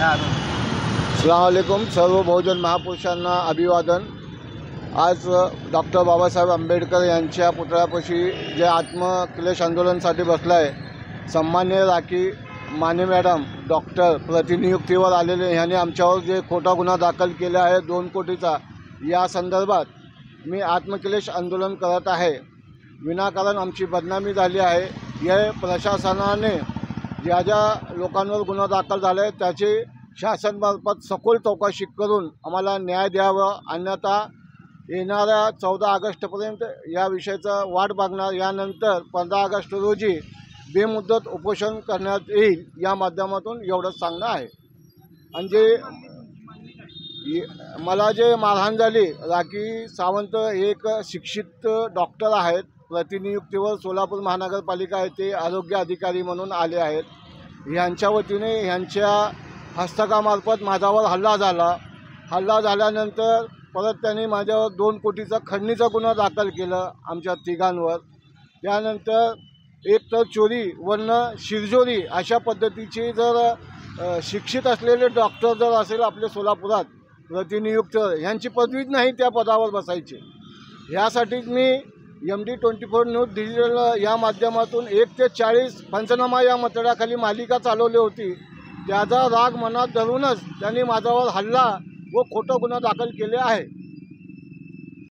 अस्सलाम वालेकुम। सर्व बहुजन महापुरुषांना अभिवादन। आज डॉक्टर बाबासाहेब आंबेडकर यांच्या पुतळ्यापाशी जे आत्मक्लेश आंदोलनासाठी बसला आहे, सन्माननीय राखी माने मॅडम डॉक्टर प्रतिनियुक्तीवर आलेले ह्यांनी आमच्यावर जे खोटा गुन्हा दाखल केला आहे 2 कोटीचा, या संदर्भात मी आत्मक्लेश आंदोलन करत आहे। विनाकारण आमची बदनामी झाली आहे। हे प्रशासनाने ज्या ज्या लोकांवर गुन्हा दाखल झाला आहे त्याची शासनामार्फत सखोल चौकशी करून आम्हाला न्याय द्यावा, अन्यथा येणाऱ्या 14 ऑगस्टपर्यंत या विषयाचा वाट बघणार। यानंतर 15 ऑगस्ट रोजी बेमुदत उपोषण करण्यात येईल। या माध्यमातून एवढंच सांगणं आहे। आणि जे मला जे मारहाण झाली, राखी सावंत एक शिक्षित डॉक्टर आहेत, प्रतिनियुक्तीवर सोलापूर महानगरपालिका येथे आरोग्य अधिकारी म्हणून आले आहेत। ह्यांच्या वतीने ह्यांच्या हस्तकामार्फत माझ्यावर हल्ला झाल्यानंतर परत त्यांनी माझ्यावर 2 कोटीचा खंडणीचा गुन्हा दाखल केला आमच्या तिघांवर। त्यानंतर एक तर चोरी वरनं शिरजोरी अशा पद्धतीची जर शिक्षित असलेले डॉक्टर जर असेल आपल्या सोलापुरात प्रतिनियुक्त, ह्यांची पदवीच नाही त्या पदावर बसायची। ह्यासाठीच मी MD24 न्यूज डिजिटल या माध्यमातून 1 ते 40 पंचनामा या मतदाराखाली मालिका चालवली होती। त्याचा राग मनात धरूनच त्यांनी माझ्यावर हल्ला व खोटा गुन्हा दाखल केले आहे।